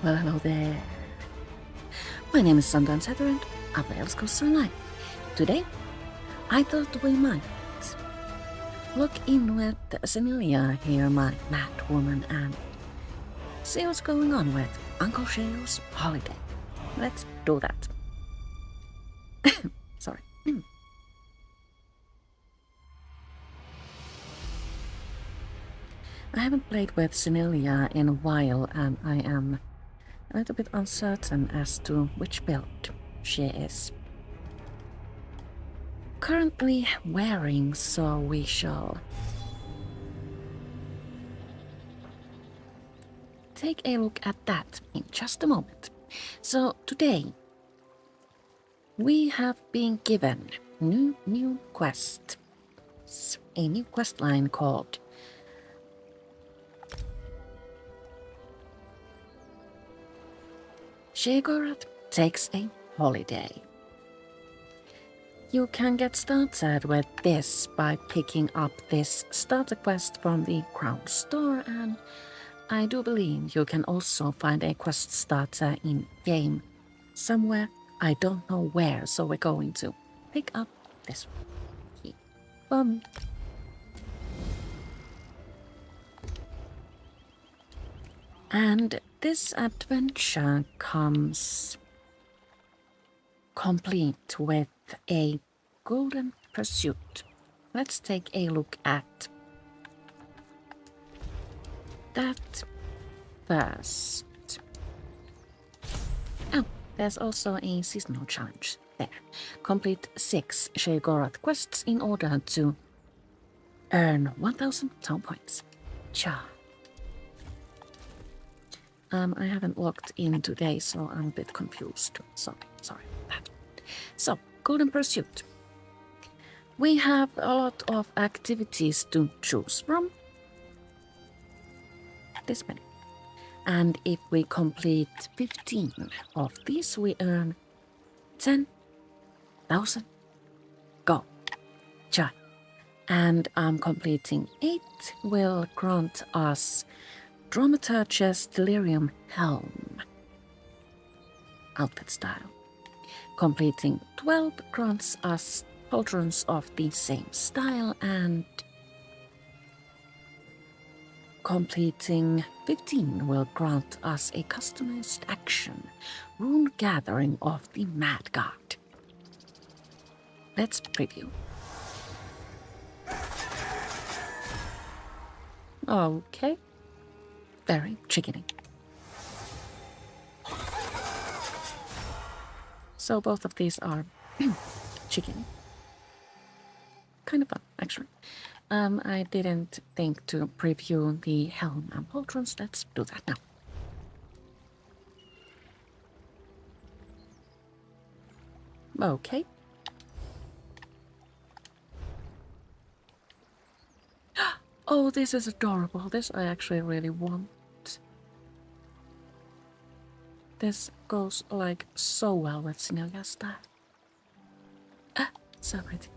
Well, hello there. My name is Sundance Heather and I play Elder Scrolls Online. Today, I thought we might look in with Semilia here, my mad woman, and see what's going on with Uncle Sheo's holiday. Let's do that. Sorry. I haven't played with Semilia in a while, and I am a little bit uncertain as to which build she is currently wearing, so we shall take a look at that in just a moment. So today we have been given new quest, a new quest line called Daedrat takes a holiday. You can get started with this by picking up this starter quest from the Crown Store, and I do believe you can also find a quest starter in game somewhere. I don't know where, so we're going to pick up this one. And this adventure comes complete with a golden pursuit. Let's take a look at that first. Oh, there's also a seasonal challenge there. Complete 6 Daedrat quests in order to earn 1000 town points. Cha. I haven't logged in today, so I'm a bit confused. Sorry about that. So, Golden Pursuit. We have a lot of activities to choose from. This many. And if we complete 15 of these, we earn 10,000 gold. Cha. And completing 8 will grant us Dramaturge's Delirium Helm outfit style. Completing 12 grants us pauldrons of the same style, and completing 15 will grant us a customized action, Rune Gathering of the Mad God. Let's preview. Okay. Very chickeny. So both of these are chicken. Kind of fun, actually. I didn't think to preview the helm and pauldrons. Let's do that now. Okay. Oh, this is adorable. This I actually really want. This goes like so well with Sinelia's style. So pretty.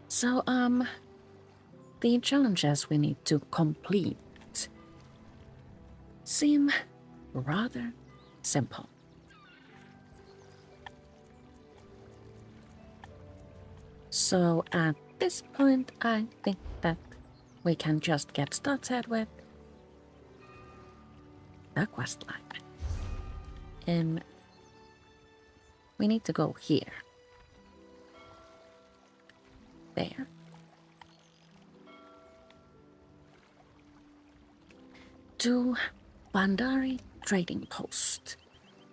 So, the challenges we need to complete seem rather simple. So at this point, I think that we can just get started with the quest line. We need to go here. There. To Bandari Trading Post.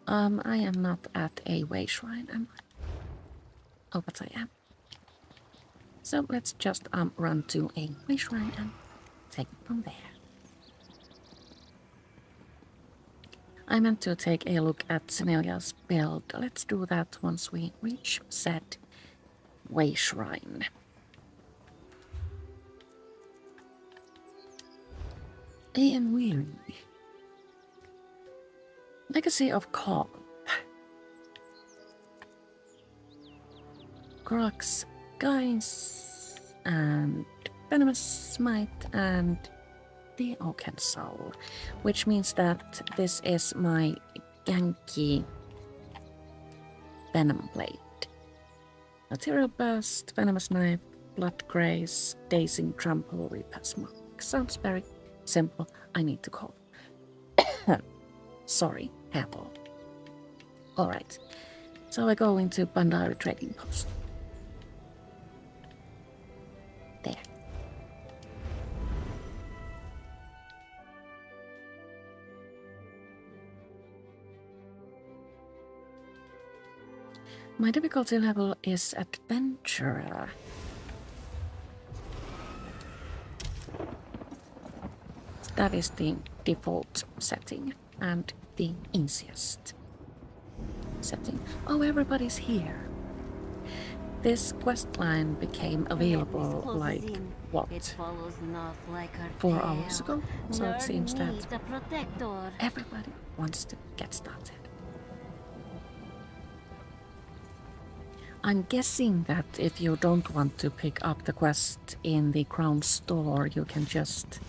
I am not at a way shrine, am I? Oh, but I am. So let's just run to a way shrine and take it from there. I meant to take a look at Senelia's build. Let's do that once we reach said way shrine. And weary. Legacy of Cobb. Crux, Guys, and Venomous Smite, and the Oaken Soul, which means that this is my Yankee Venom Blade. Material Burst, Venomous Knife, Blood Grace, Dazing Trample, Repass Mark. Sounds very simple. I need to call. Sorry, hairball. Alright, so I go into Bandari Trading Post. There. My difficulty level is Adventurer. That is the default setting and the easiest setting. Oh, everybody's here. This quest line became available like, what, 4 hours ago? So it seems that everybody wants to get started. I'm guessing that if you don't want to pick up the quest in the Crown Store, you can just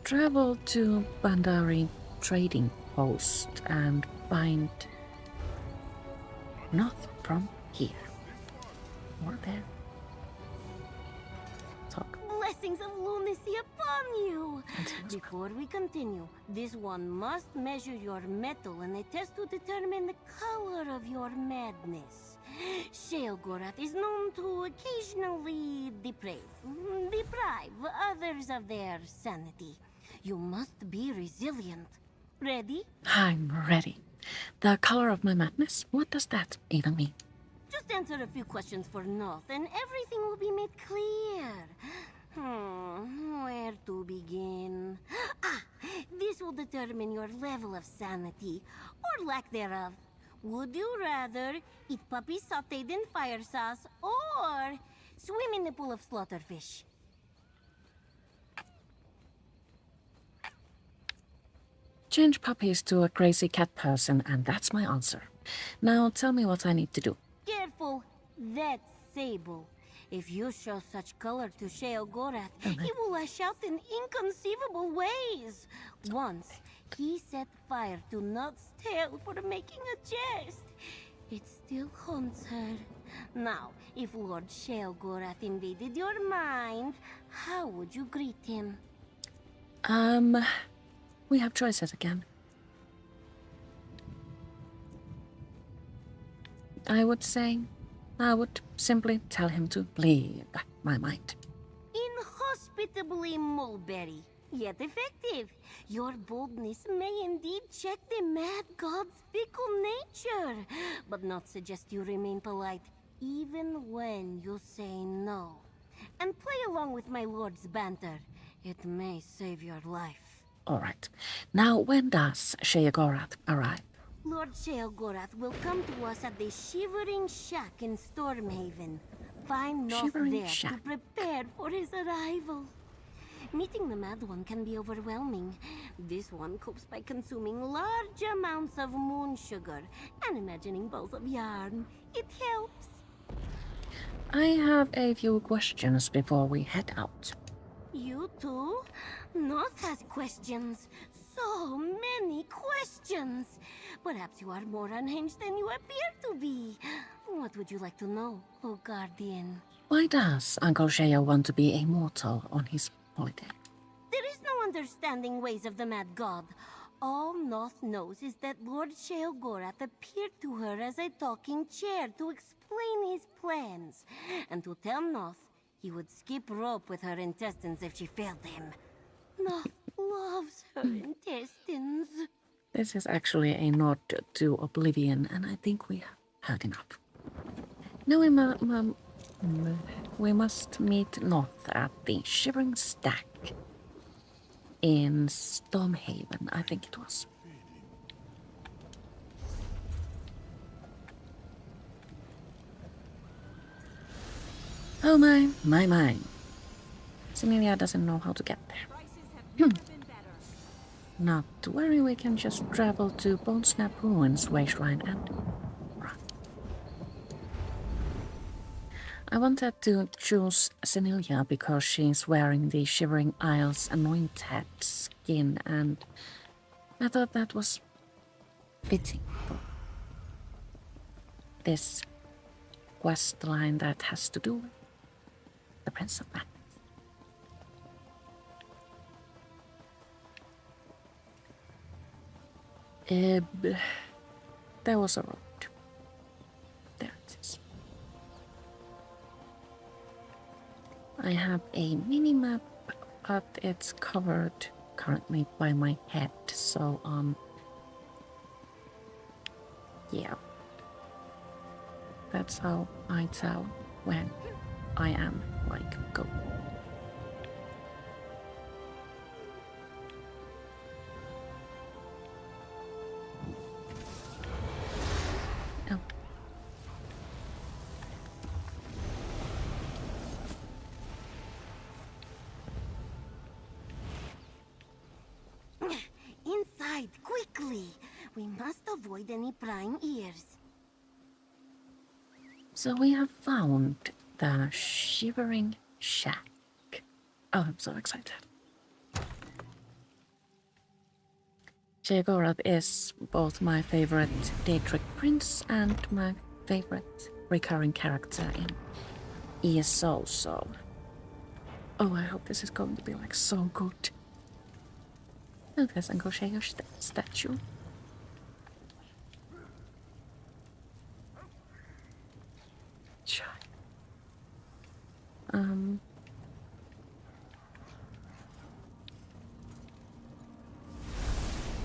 travel to Bandari Trading Post and find Noth from here or there. Talk. Blessings of lunacy upon you! Before we continue, this one must measure your metal in a test to determine the color of your madness. Sheogorath is known to occasionally deprive others of their sanity. You must be resilient. Ready? I'm ready. The color of my madness? What does that even mean? Just answer a few questions for Noth and everything will be made clear. Where to begin? This will determine your level of sanity, or lack thereof. Would you rather eat puppies sauteed in fire sauce, or swim in a pool of slaughterfish? Change puppies to a crazy cat person, and that's my answer. Now tell me what I need to do. Careful, that's Sable. If you show such color to Sheogorath, he will lash out in inconceivable ways. Once, he set fire to Noth's tail for making a jest. It still haunts her. Now, if Lord Sheogorath invaded your mind, how would you greet him? We have choices again. I would simply tell him to leave my mind. Inhospitably mulberry, yet effective. Your boldness may indeed check the mad god's fickle nature, but not suggest you remain polite, even when you say no. And play along with my lord's banter. It may save your life. All right. Now, when does Sheogorath arrive? Lord Sheogorath will come to us at the Shivering Shack in Stormhaven. Find Noth there to prepare for his arrival. Meeting the Mad One can be overwhelming. This one copes by consuming large amounts of moon sugar and imagining balls of yarn. It helps. I have a few questions before we head out. You too? Noth has questions. So many questions. Perhaps you are more unhinged than you appear to be. What would you like to know, O Guardian? Why does Uncle Sheo want to be a mortal on his holiday? There is no understanding ways of the Mad God. All Noth knows is that Lord Sheogorath appeared to her as a talking chair to explain his plans, and to tell Noth he would skip rope with her intestines if she failed him. Noth loves her intestines. This is actually a nod to Oblivion, and I think we have heard enough. Now we must meet Noth at the Shivering Stack in Stormhaven, I think it was. Oh my. Similia doesn't know how to get there. Not to worry, we can just travel to Bone Snap Ruins Wayshrine and run. I wanted to choose Senilia because she's wearing the Shivering Isles anointed skin, and I thought that was fitting for this quest line that has to do with the Prince of Madness. There was a road. There it is. I have a mini-map, but it's covered currently by my head, so yeah. That's how I tell when I am, like, go. Oh. Inside, quickly! We must avoid any prying ears. So we have found the Shivering Shack. Oh, I'm so excited. Daedrat is both my favorite Daedrat prince and my favorite recurring character in ESO, so... Oh, I hope this is going to be, like, so good. Oh, there's Uncle Sheo's statue.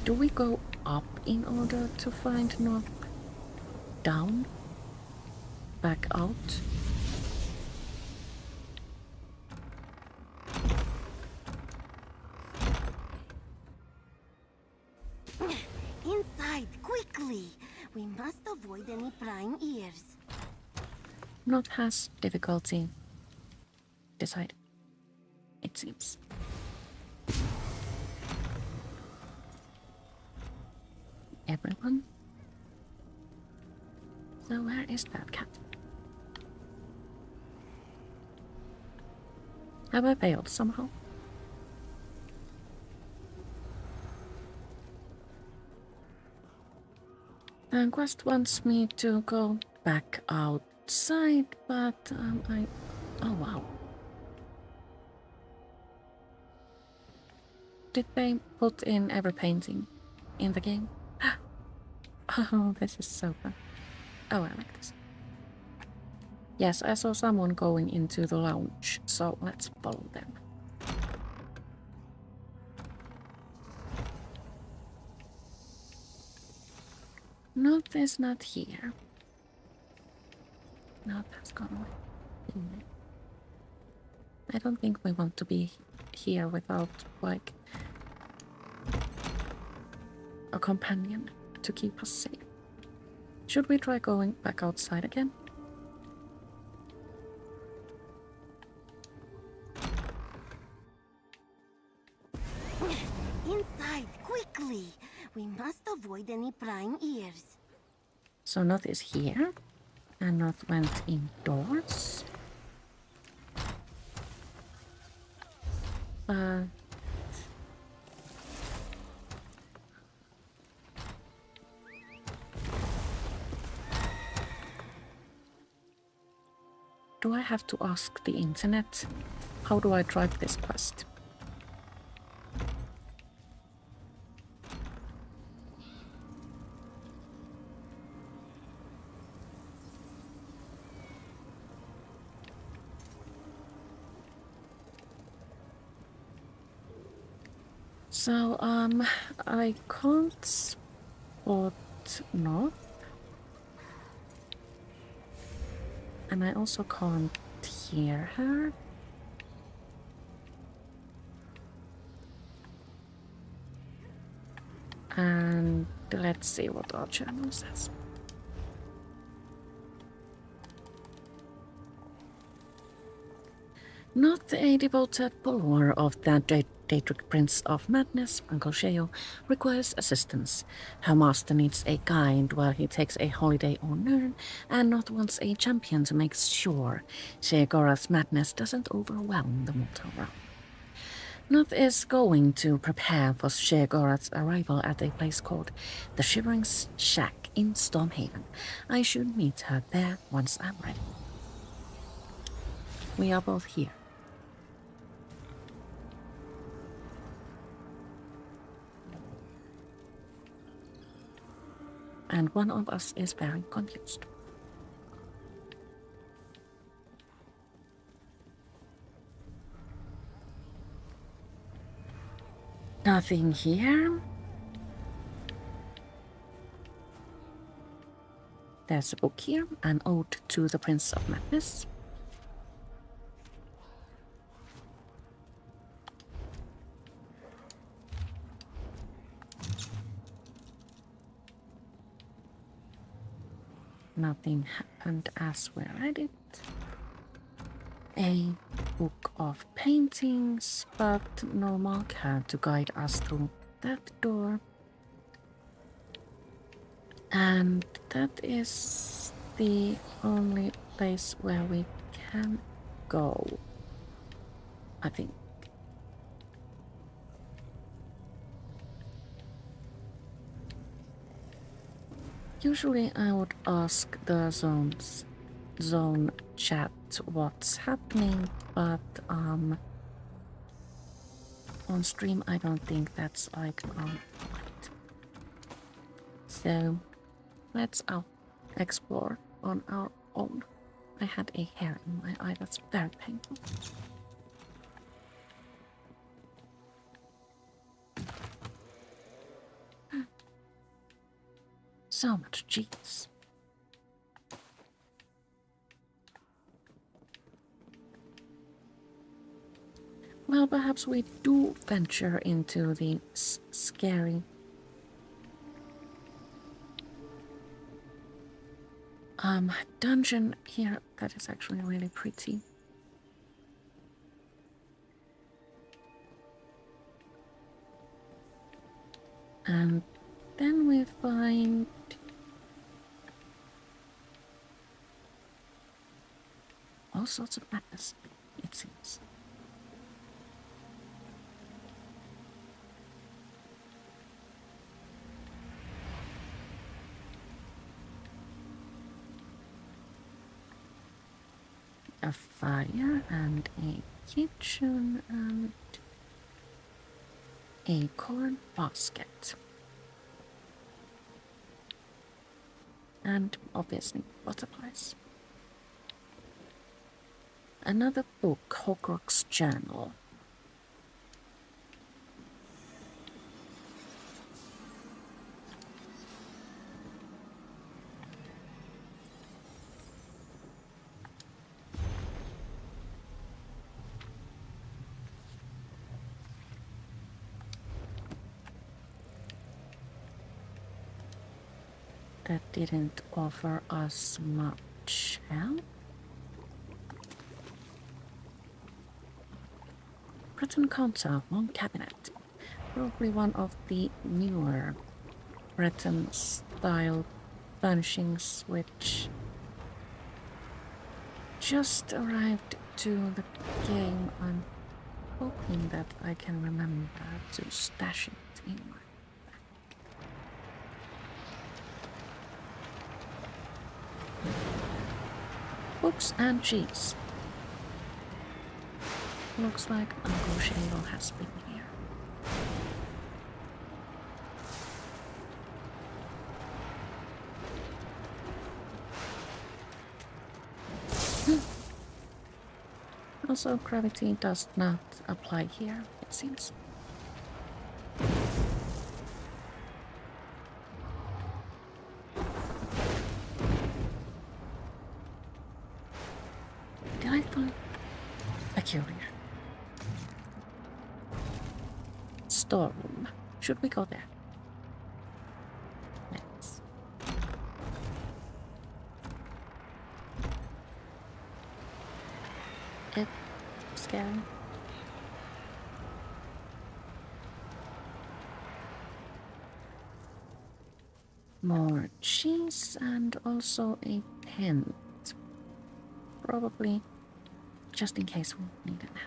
Do we go up in order to find North? Down? Back out? Inside, quickly! We must avoid any prying ears. Not has difficulty. Decide. It seems. Everyone? So where is that cat? Have I failed somehow? The quest wants me to go back outside, but oh wow. Did they put in every painting in the game? Oh, this is so fun. Oh, I like this. Yes, I saw someone going into the lounge, so let's follow them. North is not here. North has gone away. I don't think we want to be here without, like, a companion to keep us safe. Should we try going back outside again? Inside, quickly! We must avoid any prying ears. So North is here, and North went indoors. Do I have to ask the internet? How do I drive this quest? So, I can't spot North. And I also can't hear her. And let's see what our channel says. Not a devoted follower of the Daedrat Prince of Madness, Uncle Sheo, requires assistance. Her master needs a guide while he takes a holiday on Nern, and not wants a champion to make sure Sheogorath's madness doesn't overwhelm the mortal realm. Noth is going to prepare for Sheogorath's arrival at a place called the Shivering Shack in Stormhaven. I should meet her there once I'm ready. We are both here. And one of us is very confused. Nothing here. There's a book here, an ode to the Prince of Madness. Nothing happened as we read it. A book of paintings, but no marker to guide us through that door. And that is the only place where we can go, I think. Usually I would ask the zone chat what's happening, but on stream I don't think that's like right. So let's explore on our own. I had a hair in my eye, that's very painful. So much cheese. Well, perhaps we do venture into the scary dungeon here. That is actually really pretty. And then we find all sorts of madness, it seems. A fire and a kitchen and a corn basket. And obviously butterflies. Another book, Horcrux Journal. That didn't offer us much help. Breton counter, long cabinet. Probably one of the newer Breton style furnishings which just arrived to the game. I'm hoping that I can remember to stash it in my books and cheese. Looks like Uncle Sheo has been here. Also, gravity does not apply here, it seems. Did I find peculiar? Storeroom. Should we go there? Let's. Scary. More cheese and also a tent. Probably just in case we need it now.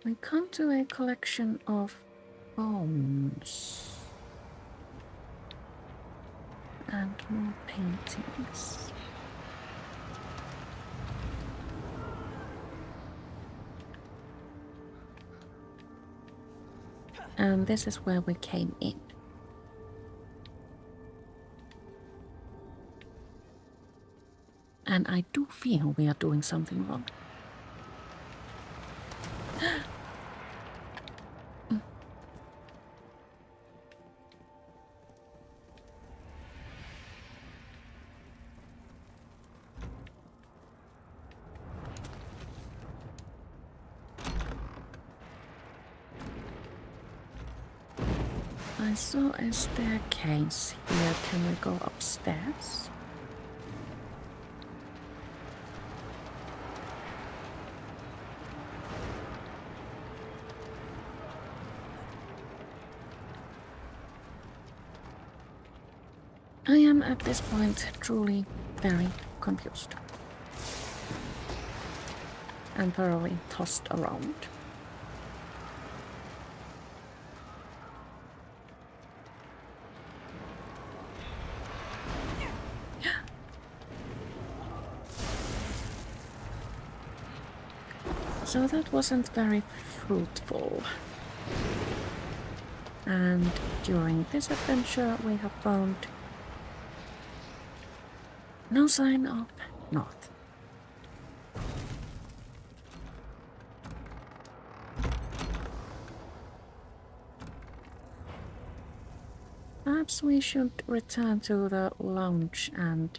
We come to a collection of bones and more paintings. And this is where we came in. And I do feel we are doing something wrong. I saw a staircase here. Can we go upstairs? I am at this point truly very confused and thoroughly tossed around. So that wasn't very fruitful. And during this adventure we have found no sign of north. Perhaps we should return to the lounge and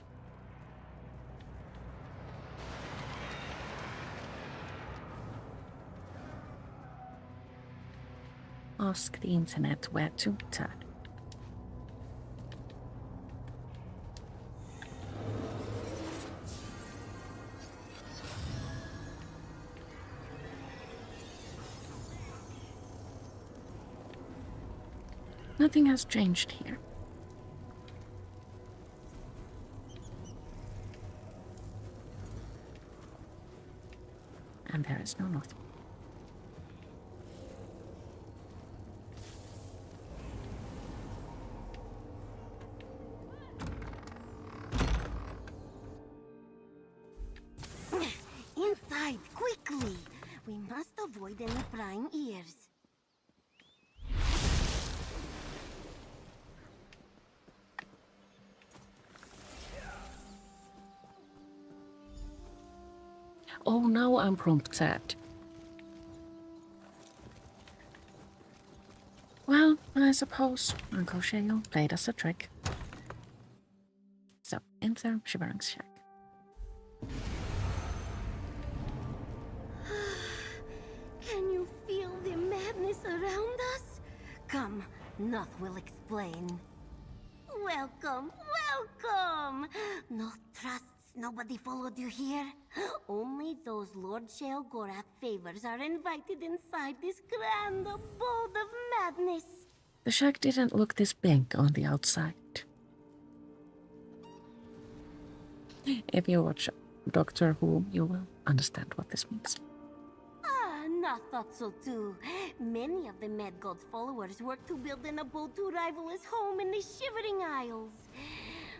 ask the internet where to turn. Nothing has changed here. And there is no north. Inside, quickly! We must avoid any prying ears. Oh, now I'm prompted. Well, I suppose Uncle Sheo played us a trick. So, enter Shivering's shack. Can you feel the madness around us? Come, Noth will explain. Welcome, welcome! No trusts, nobody followed you here. Only those Lord Sheogorath favors are invited inside this grand abode of madness. The shack didn't look this big on the outside. If you watch Doctor Who, you will understand what this means. Noth thought so too. Many of the Mad God's followers work to build an abode to rival his home in the Shivering Isles.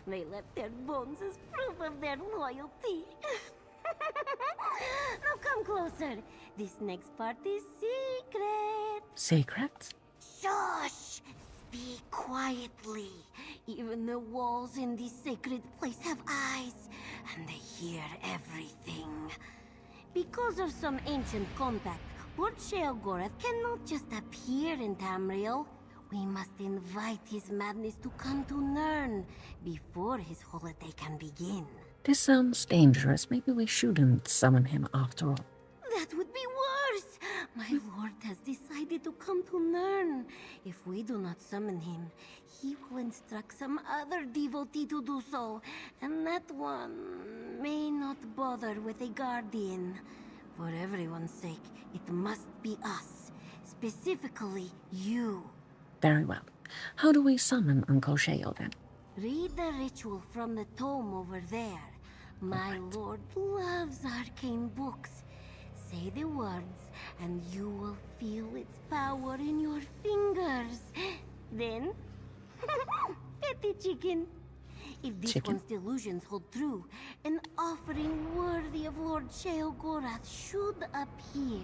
They left their bones as proof of their loyalty. Now come closer. This next part is secret. Secret? Shush! Speak quietly. Even the walls in this sacred place have eyes, and they hear everything. Because of some ancient compact, Lord Sheogorath cannot just appear in Tamriel. We must invite his madness to come to Nirn before his holiday can begin. This sounds dangerous. Maybe we shouldn't summon him after all. That would be worse! My lord has decided to come to Nirn. If we do not summon him, he will instruct some other devotee to do so, and that one may not bother with a guardian. For everyone's sake, it must be us. Specifically, you. Very well. How do we summon Uncle Sheo then? Read the ritual from the tome over there. My lord loves arcane books. Say the words, and you will feel its power in your fingers. Then, pet the chicken. If this one's delusions hold true, an offering worthy of Lord Sheogorath should appear.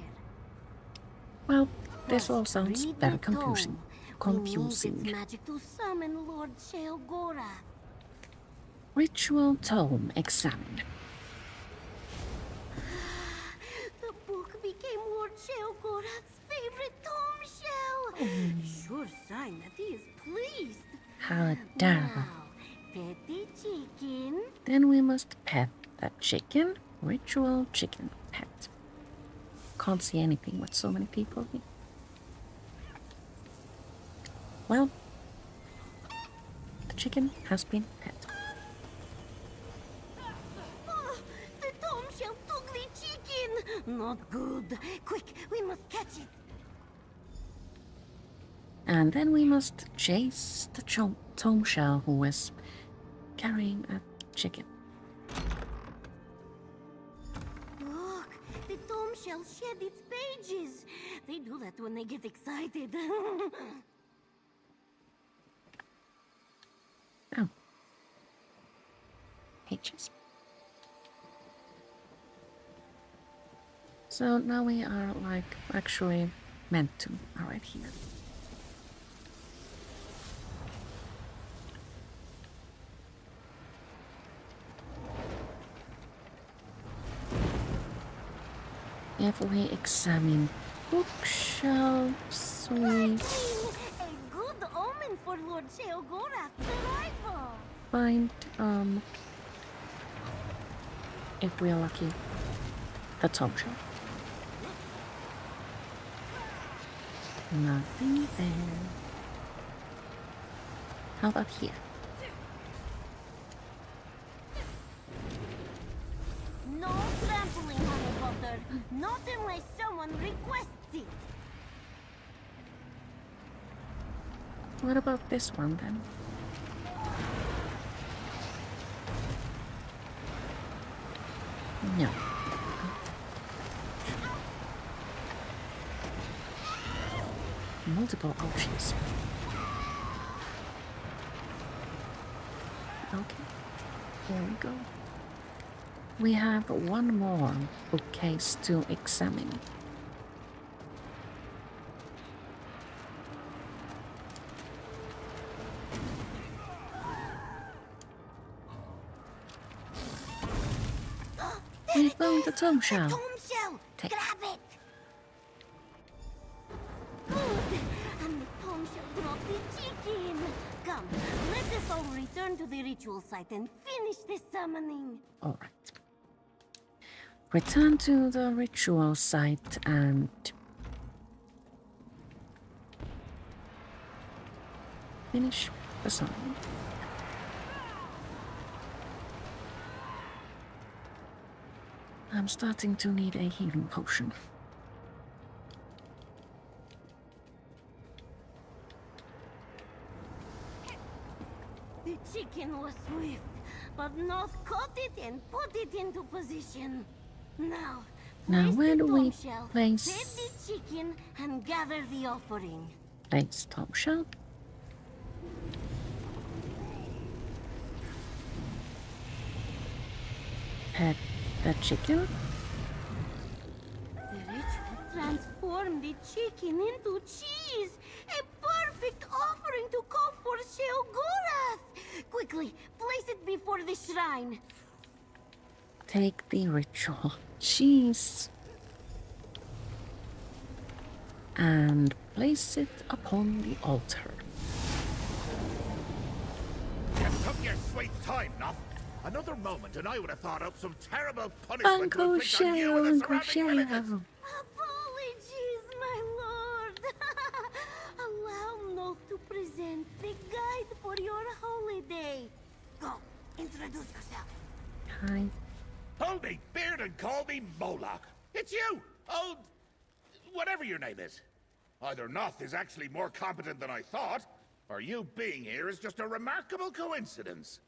Well, this all sounds Read very the confusing. tome. We need its magic to summon Lord Sheogorath. Ritual tome examined. The book became Lord Sheogorath's favorite tome shell. Sure sign that he is pleased. How adorable. Now, pet the chicken. Then we must pet that chicken. Ritual chicken pet. Can't see anything with so many people here. Well, the chicken has been pet. Oh, the tome shell took the chicken. Not good. Quick, we must catch it. And then we must chase the tome shell who is carrying a chicken. Look, the tome shell shed its pages. They do that when they get excited. Oh. Pages. So now we are like actually meant to. Alright, here. If we examine bookshelves, we A good omen for Lord Sheogorath's arrival. find, if we are lucky, the tome shell. Nothing there. How about here? No trampling, honey butter. Not unless someone requests it. What about this one then? No. Multiple options. Okay, here we go. We have one more bookcase to examine. We found the tome shell. Tome shell! Take. Grab it! Good! And the tome shell dropped the chicken! Come, let us all return to the ritual site and finish the summoning. Alright. Return to the ritual site and finish the summoning. I'm starting to need a healing potion. The chicken was swift, but Noth caught it and put it into position. Now Where do we shell, place pet the chicken and gather the offering. tome shell? Pet the chicken? The ritual transformed the chicken into cheese! A perfect offering to call for Sheogorath! Quickly, place it before the shrine. Take the ritual cheese and place it upon the altar. You took your sweet time, Nuff. Another moment and I would have thought up some terrible punishment Uncle to inflict on you and the Uncle surrounding villages. Sheo. Apologies, my lord. Allow Noth to present the guide for your holiday. Go, introduce yourself. Hi. Hold me beard and call me Moloch. It's you, old... whatever your name is. Either Noth is actually more competent than I thought, or you being here is just a remarkable coincidence.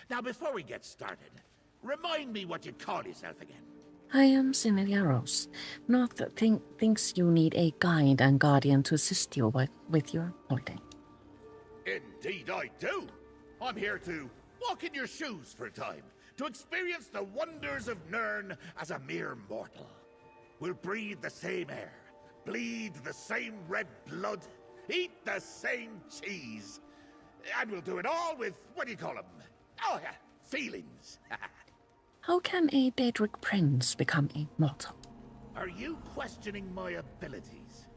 Now, before we get started, remind me what you call yourself again. I am Sineliaros. Noth thinks you need a guide and guardian to assist you with your holiday. Indeed I do. I'm here to walk in your shoes for a time, to experience the wonders of Nirn as a mere mortal. We'll breathe the same air, bleed the same red blood, eat the same cheese. And we'll do it all with, what do you call them? Oh yeah, feelings. How can a Daedric prince become a mortal? Are you questioning my abilities?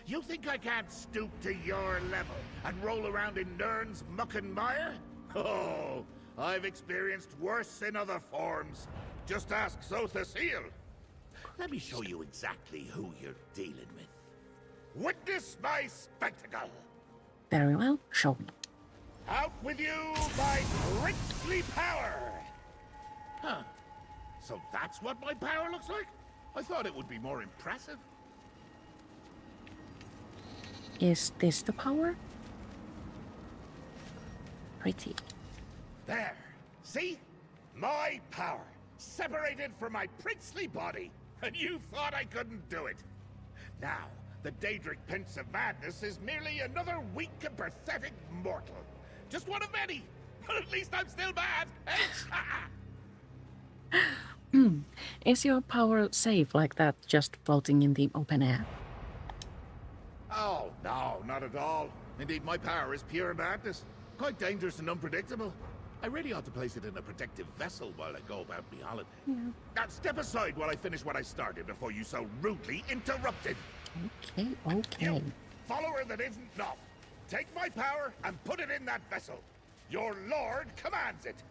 You think I can't stoop to your level and roll around in Nirn's muck and mire? Oh, I've experienced worse in other forms. Just ask Zothasil. Let me show you exactly who you're dealing with. Witness my spectacle. Very well, show me. Out with you, my princely power! Huh. So that's what my power looks like? I thought it would be more impressive. Is this the power? Pretty. There. See? My power. Separated from my princely body. And you thought I couldn't do it. Now, the Daedric Prince of Madness is merely another weak and pathetic mortal. Just one of many. But at least I'm still bad. Is your power safe like that, just floating in the open air? Oh, no, not at all. Indeed, my power is pure madness. Quite dangerous and unpredictable. I really ought to place it in a protective vessel while I go about my holiday. Yeah. Now, step aside while I finish what I started before you so rudely interrupted. Okay, okay. You, follower that isn't Noth, take my power and put it in that vessel. Your lord commands it.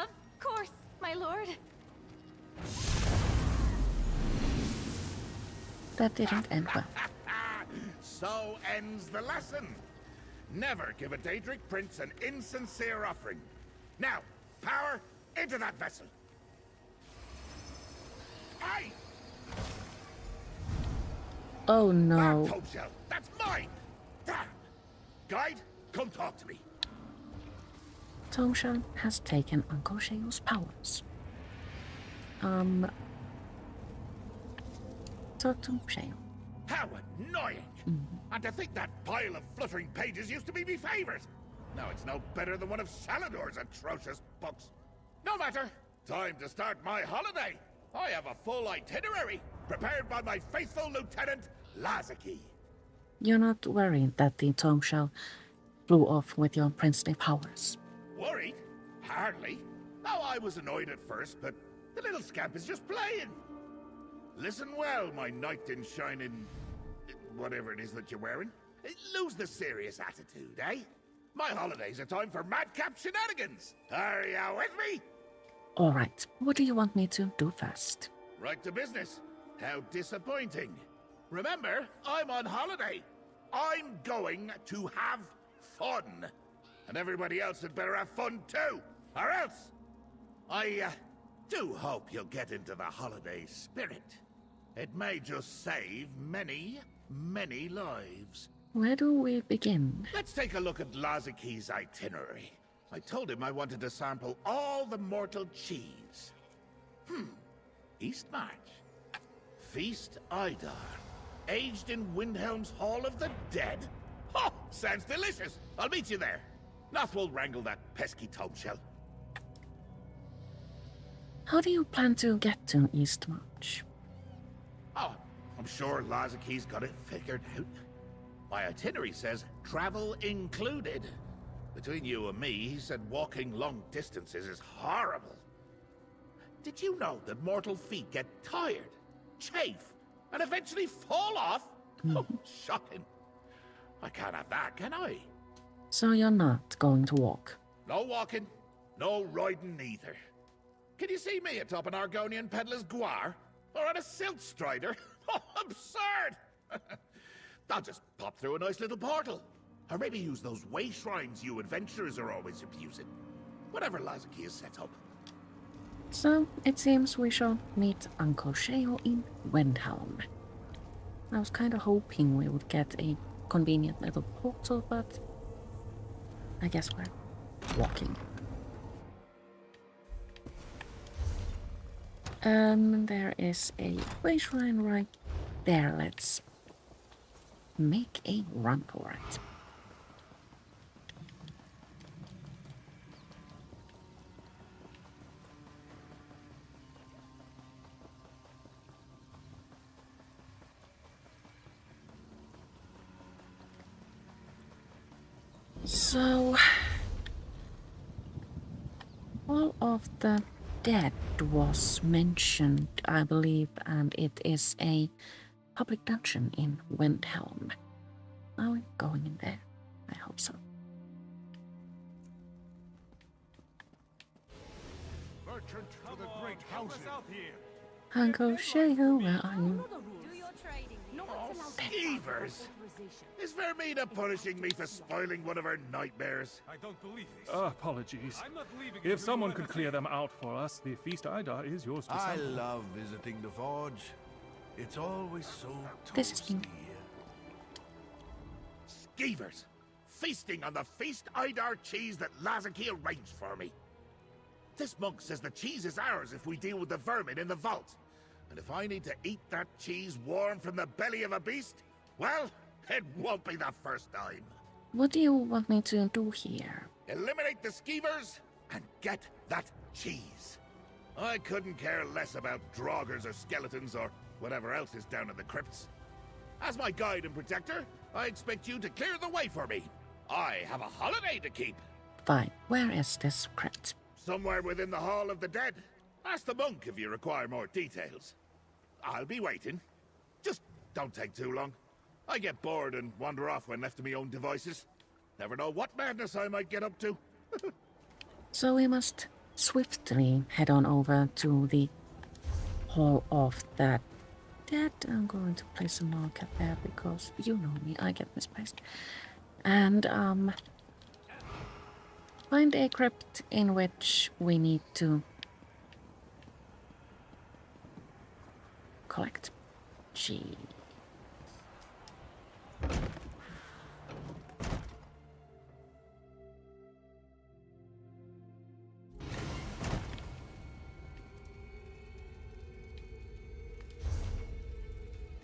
Of course, my lord. That didn't end well. So ends the lesson. Never give a Daedric prince an insincere offering. Now, power into that vessel. Aye! Oh no. That shell, that's mine! Damn! Guide, come talk to me. Tomshell has taken Uncle Sheo's powers. Talk to Sheo. How annoying! And to think that pile of fluttering pages used to be my favorite! Now it's no better than one of Salador's atrocious books. No matter! Time to start my holiday! I have a full itinerary, prepared by my faithful lieutenant, Lazaki. You're not worried that the Tomshell flew off with your princely powers? Worried? Hardly. Oh, I was annoyed at first, but the little scamp is just playing. Listen well, my knight in shining... whatever it is that you're wearing. Lose the serious attitude, eh? My holiday's a time for madcap shenanigans. Are you with me? Alright, what do you want me to do first? Right to business. How disappointing. Remember, I'm on holiday. I'm going to have fun. And everybody else had better have fun too, or else. I do hope you'll get into the holiday spirit. It may just save many, many lives. Where do we begin? Let's take a look at Lazaki's itinerary. I told him I wanted to sample all the mortal cheese. East March. Feast Idar. Aged in Windhelm's Hall of the Dead. Oh, sounds delicious. I'll meet you there. Noth will wrangle that pesky Tomshell. How do you plan to get to East March? Oh, I'm sure Lazaki's got it figured out. My itinerary says travel included. Between you and me, he said walking long distances is horrible. Did you know that mortal feet get tired, chafe, and eventually fall off? Oh, shocking. I can't have that, can I? So you're not going to walk? No walking, no riding either. Can you see me atop an Argonian peddler's guar? Or on a silt strider? Oh, absurd! I'll just pop through a nice little portal. Or maybe use those way shrines you adventurers are always abusing. Whatever Lazaki has set up. So, it seems we shall meet Uncle Sheo in Windhelm. I was kind of hoping we would get a convenient little portal, but I guess we're walking. There is a way shrine right there. Let's make a run for it. So, all of the dead was mentioned, I believe, and it is a public dungeon in Windhelm. Are we going in there? I hope so. Merchant to the great houses. Uncle Sheo, where are you? Skeevers! Is Vermina punishing me for spoiling one of her nightmares? I don't believe this. Apologies. I'm not leaving If until someone you could let us clear them out for us, the feast Idar is yours to I sample. love visiting the forge. It's always so This is toasty you. here. Skeevers! Feasting on the feast Idar cheese that Lazaki arranged for me. This monk says the cheese is ours if we deal with the vermin in the vault. And if I need to eat that cheese warm from the belly of a beast, well, it won't be the first time. What do you want me to do here? Eliminate the skeevers and get that cheese. I couldn't care less about draugrs or skeletons or whatever else is down in the crypts. As my guide and protector, I expect you to clear the way for me. I have a holiday to keep. Fine. Where is this crypt? Somewhere within the Hall of the Dead. Ask the monk if you require more details. I'll be waiting. Just don't take too long. I get bored and wander off when left to my own devices. Never know what madness I might get up to. So we must swiftly head on over to the Hall of the Dead. I'm going to place a marker there because you know me, I get misplaced. And find a crypt in which we need to collect G.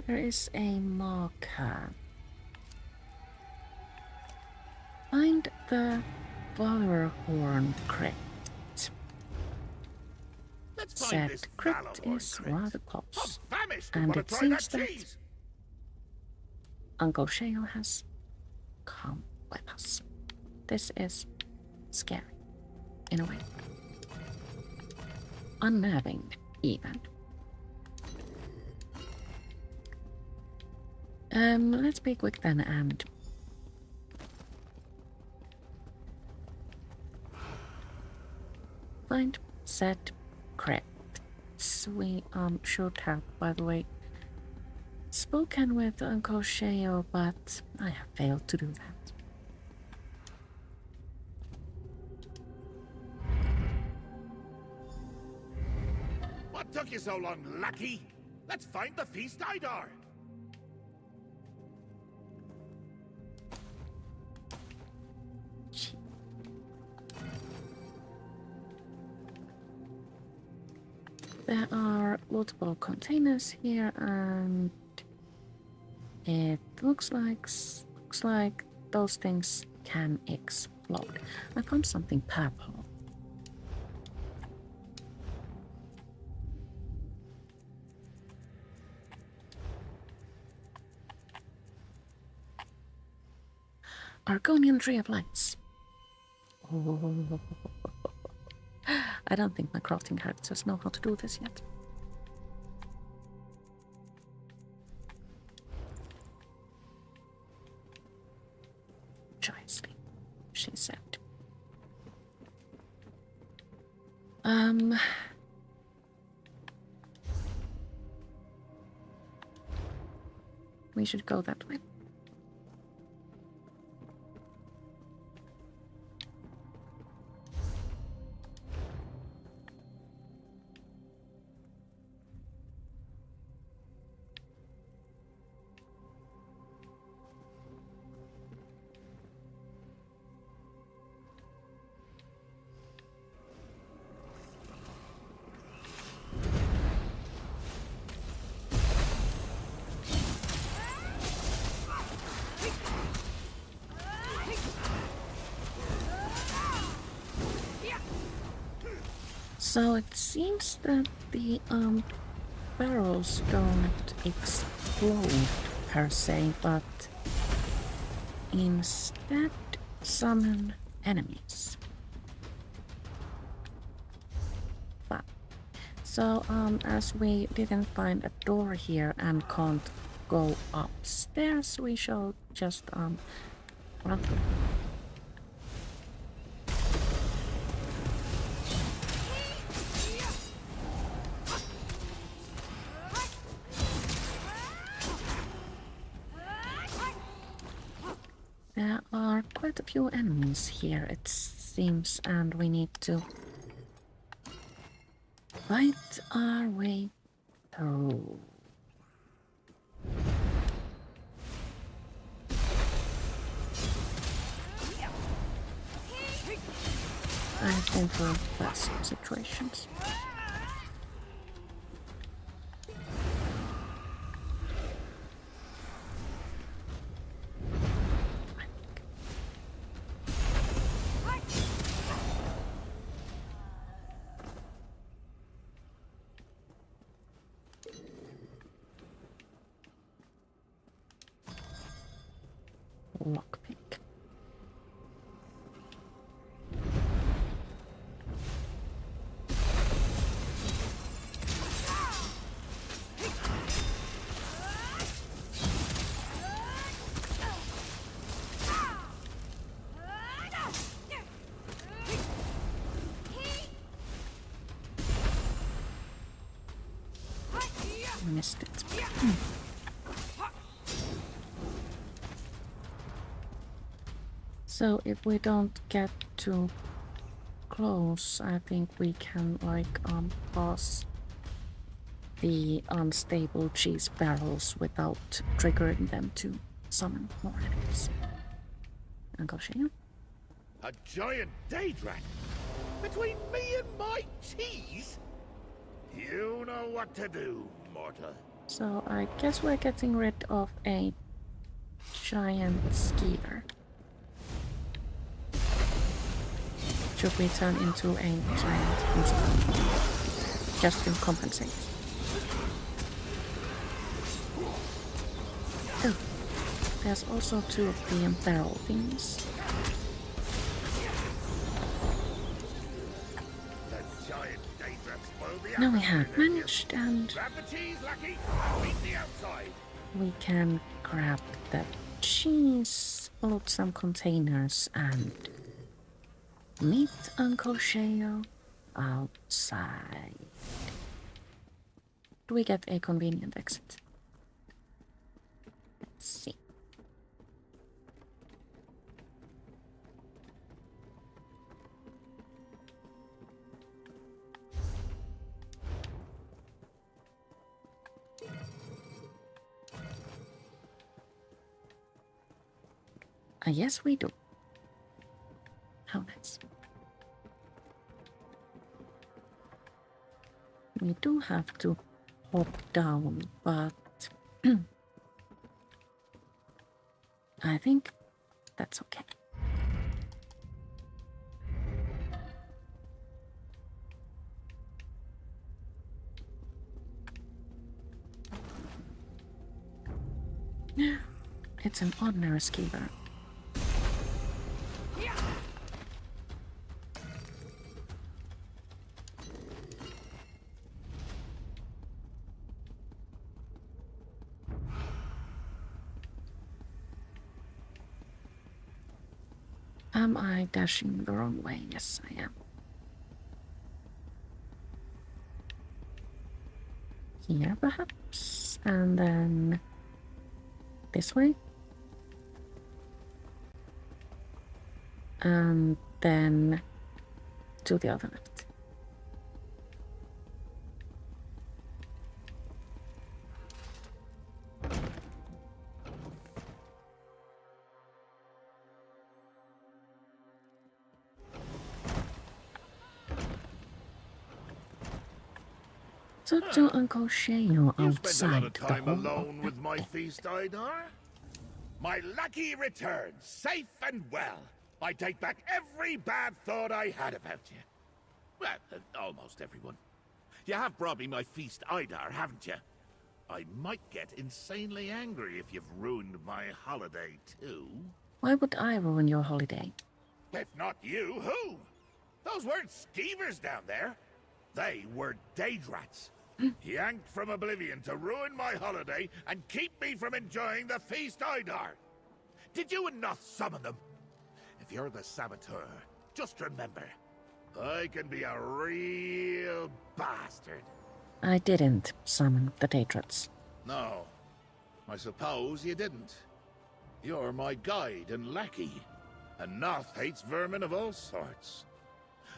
There is a marker. Find the Valorhorn crypt. Let's find this Said crypt Valorhorn is crypt. rather I'm close. famished And and want it to try seems that that cheese. Uncle Sheo has come with us. This is scary, in a way. Unnerving, even. Let's be quick then and find said crypts. We should have, by the way, spoken with Uncle Sheo, but I have failed to do that. What took you so long, lackey? Let's find the feast Idar. There are multiple containers here, and it looks like those things can explode. I found something purple. Argonian Tree of Lights. Oh. I don't think my crafting characters know how to do this yet. Joyously, she said. We should go that way. So it seems that the barrels don't explode per se, but instead summon enemies. Fun. So as we didn't find a door here and can't go upstairs, we shall just run. There are quite a few enemies here, it seems, and we need to fight our way through. I've been through worse situations. Lockpick. Missed it. So if we don't get too close, I think we can like pass the unstable cheese barrels without triggering them to summon more enemies. Uncle Sheo? A giant Daedrat? Between me and my cheese? You know what to do, mortal. So I guess we're getting rid of a giant skeever. Should we turn into a giant mishap? Just to compensate. Oh, there's also two of the barrel things. The giant Daedrats will be Now we out have there. managed, and Grab the cheese, Lucky. Meet me outside. we can grab the cheese, load some containers, and meet Uncle Sheo outside. Do we get a convenient exit? Let's see. Yes, we do. How nice. We do have to hop down, but I think that's okay. It's an ordinary skeever. Am I dashing the wrong way? Yes, I am. Here, perhaps? And then this way? And then to the other left. Talk to Uncle Sheo You spent a lot outside of the time hall. alone with my feast, Idar. My lucky return, safe and well. I take back every bad thought I had about you. Well, almost everyone. You have brought me my feast Idar, haven't you? I might get insanely angry if you've ruined my holiday too. Why would I ruin your holiday? If not you, who? Those weren't skeevers down there. They were Daedrats. Yanked from oblivion to ruin my holiday and keep me from enjoying the feast Idar. Did you and Noth summon them? If you're the saboteur, just remember, I can be a real bastard. I didn't summon the Daedrats. No, I suppose you didn't. You're my guide and lackey, and Noth hates vermin of all sorts.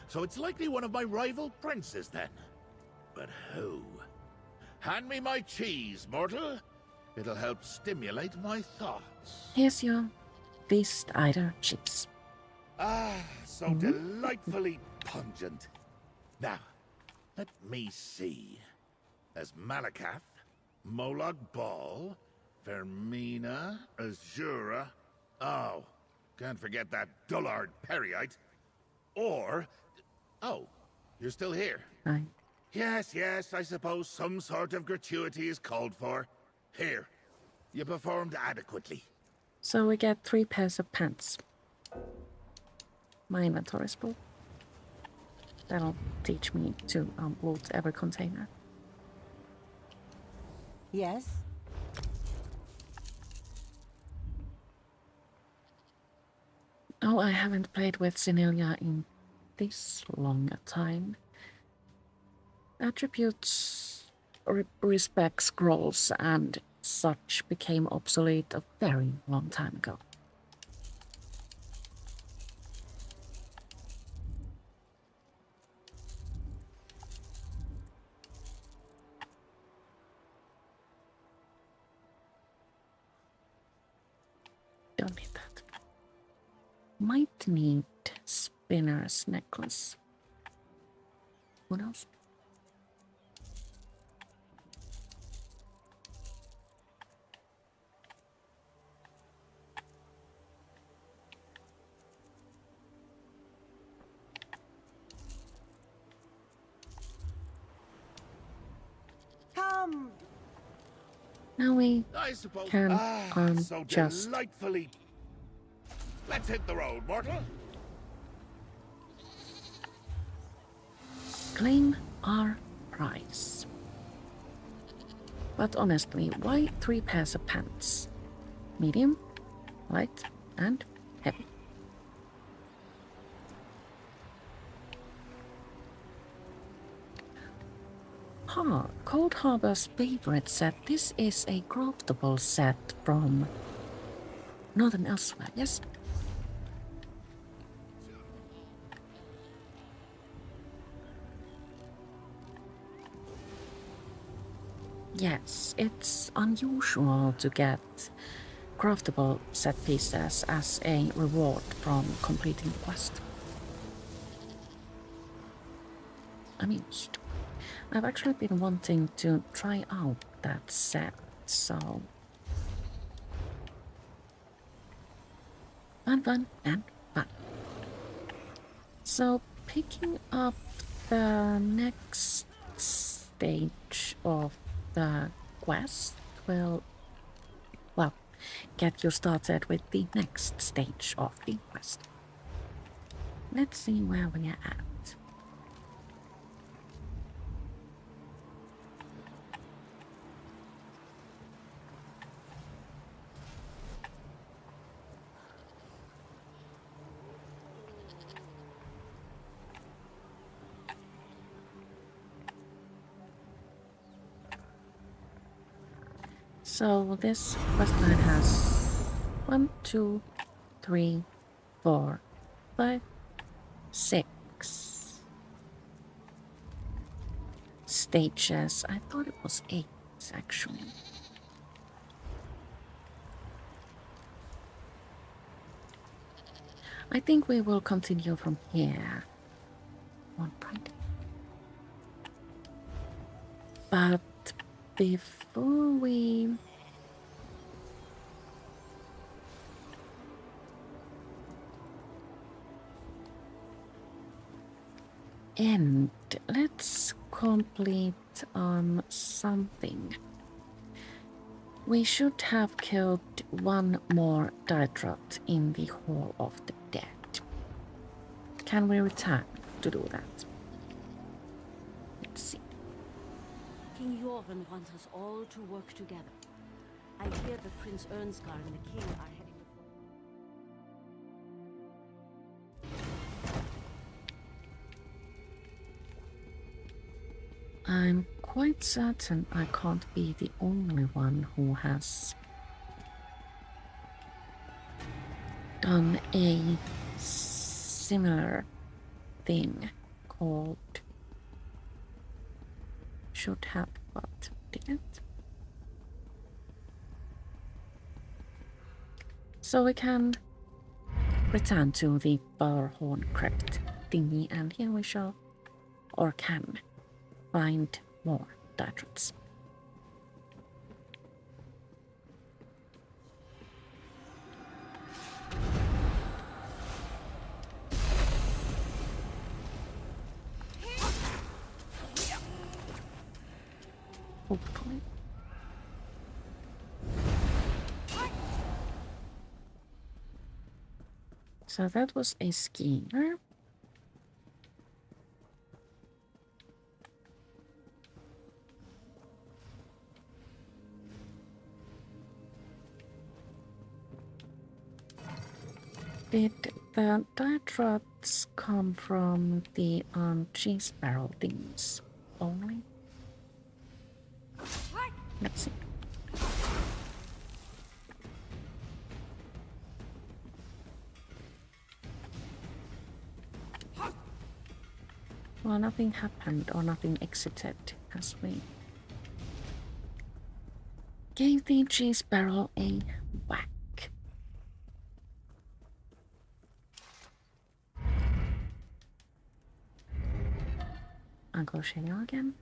So it's likely one of my rival princes, then. But who? Hand me my cheese, mortal. It'll help stimulate my thoughts. Here's your feast Idar cheese. Ah, so delightfully pungent. Now, let me see. There's Malakath, Molag Bal, Vermina, Azura. Oh, can't forget that dullard Periite. Or... Oh, you're still here. Right. Yes, I suppose some sort of gratuity is called for. Here, you performed adequately. So we get 3 pairs of pants. My inventory is full. That'll teach me to loot every container. Yes? Oh, I haven't played with Senilia in this long a time. Attributes, respect scrolls and such became obsolete a very long time ago. Don't need that. Might need Spinner's necklace. What else? Come! Now we I suppose... can so just delightfully... Let's hit the road, mortal. claim our prize. But honestly, why 3 pairs of pants? Medium, light, and heavy. Cold Harbor's favorite set. This is a craftable set from Northern Elsewhere, yes? Yes, it's unusual to get craftable set pieces as a reward from completing the quest. Amused. I've actually been wanting to try out that set, so... Fun, and fun. So, picking up the next stage of the quest will, well, get you started with the next stage of the quest. Let's see where we are at. So this questline has 1, 2, 3, 4, 5, 6 stages. I thought it was 8 actually. I think we will continue from here. 1 point. But before we... end. Let's complete something. We should have killed one more Daedrat in the Hall of the Dead. Can we return to do that? Let's see. King Jorgen wants us all to work together. I hear that Prince Ernskar and the king are heading to... I'm quite certain I can't be the only one who has done a similar thing called should have but didn't. So we can return to the Barhorn Crypt thingy, and here we shall, or can, find more Daedrats. Hopefully. So that was a schemer. Did the Daedrats come from the cheese barrel things only? Let's see. Well, nothing happened or nothing exited as we gave the cheese barrel a whack. Uncle Sheo again.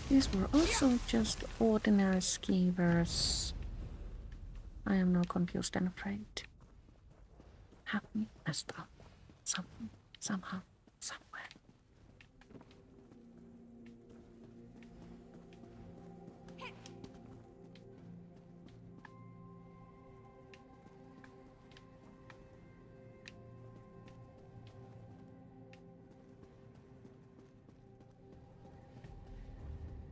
These were also just ordinary skeevers. I am now confused and afraid. Have we messed up something, somehow, somewhere?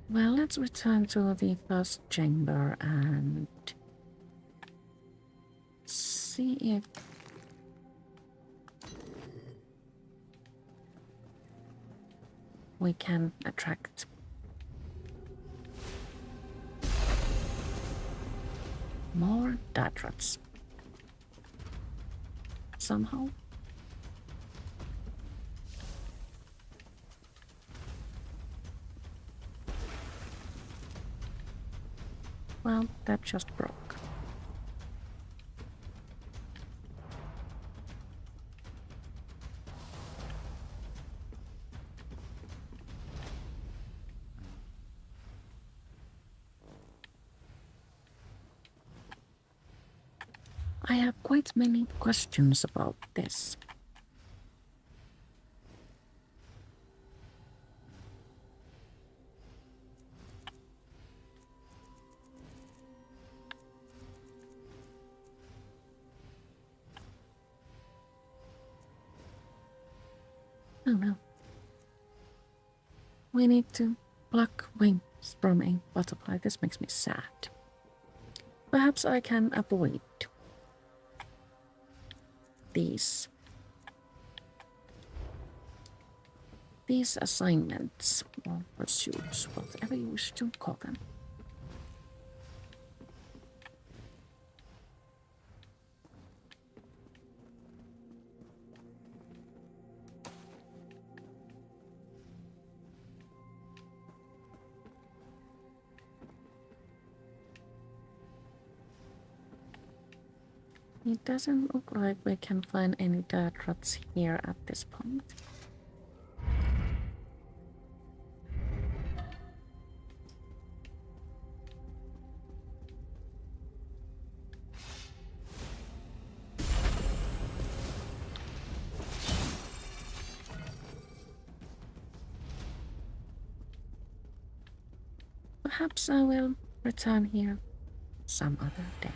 Well, let's return to the first chamber and see if we can attract more Daedrats somehow. Well, that just broke. I have quite many questions about this. Oh no. We need to pluck wings from a butterfly. This makes me sad. Perhaps I can avoid these assignments or pursuits, whatever you wish to call them. It doesn't look like we can find any Daedrats here at this point. Perhaps I will return here some other day.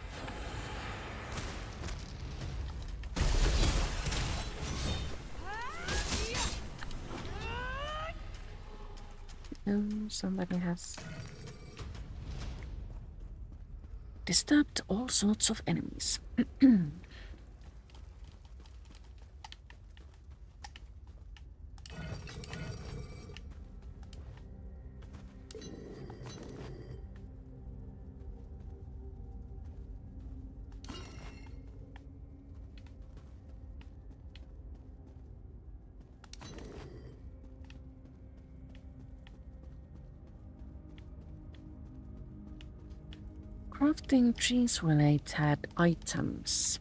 Oh, somebody has disturbed all sorts of enemies. Crafting cheese-related items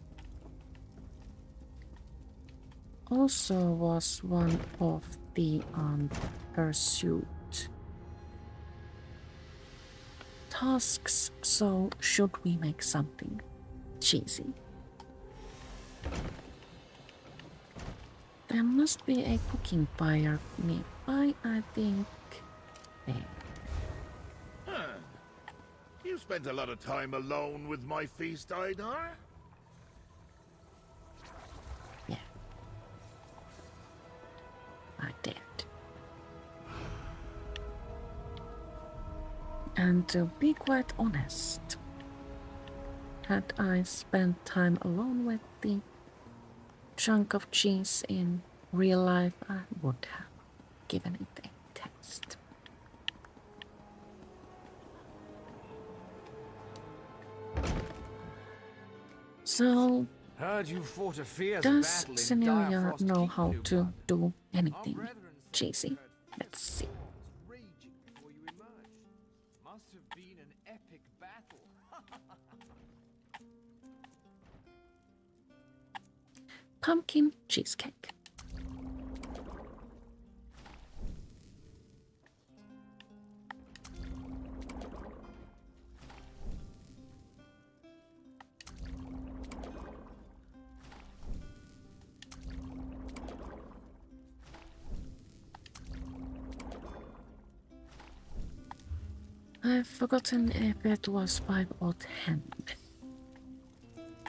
also was one of the pursuit tasks, so should we make something cheesy? There must be a cooking fire nearby, I think. There. You spent a lot of time alone with my feast, Idar? Yeah. I did. And to be quite honest, had I spent time alone with the chunk of cheese in real life, I would have given it a taste. So, Heard you fought a fierce does battle in Sceneria Direfrost know Keep, how new to blood. do anything cheesy? Let's see. Raging before you emerged. Must have been an epic battle. Pumpkin cheesecake. I've forgotten if it was 5 or 10.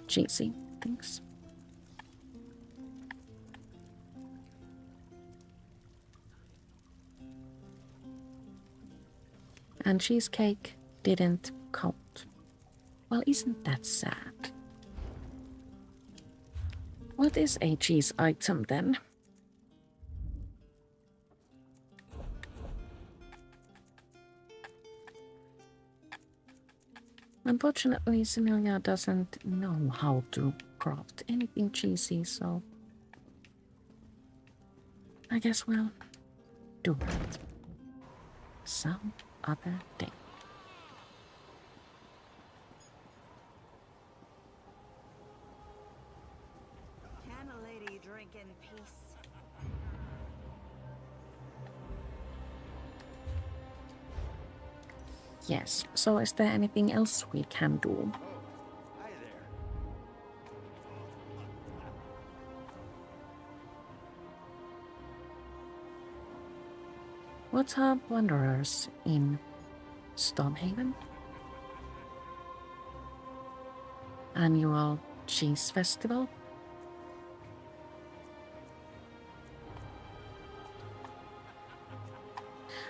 Cheesy things. And cheesecake didn't count. Well, isn't that sad? What is a cheese item then? Unfortunately, Similia doesn't know how to craft anything cheesy, so I guess we'll do that some other day. Can a lady drink in peace? Yes, so is there anything else we can do? Hi there. What are wanderers in Stormhaven? Annual cheese festival?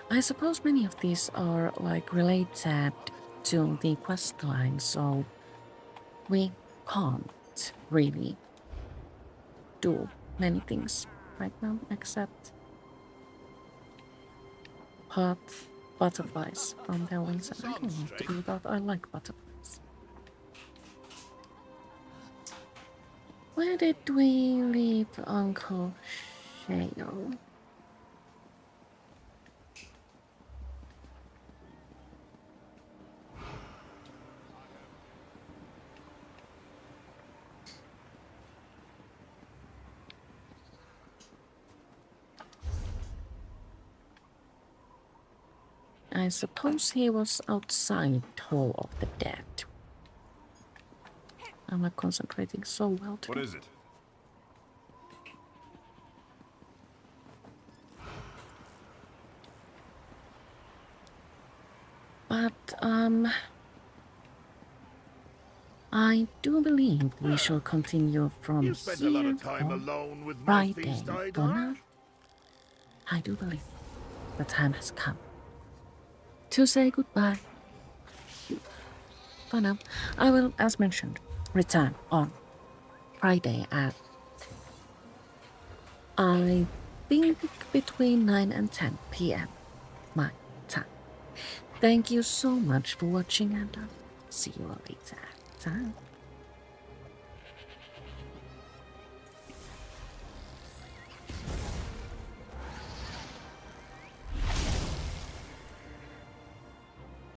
I suppose many of these are like related to the quest line, so we can't really do many things right now except hurt butterflies from their wings. I don't want to do that. I like butterflies. Where did we leave Uncle Sheo? I suppose he was outside Hall of the Dead. I'm not concentrating so well today. What is it? But, I do believe we shall continue from You spent a lot here of time on alone with my Friday. feast, For Daedrat. now, I do believe the time has come to say goodbye. For now, I will, as mentioned, return on Friday at, I think, between 9 and 10 p.m. my time. Thank you so much for watching, and I'll see you all later. Time.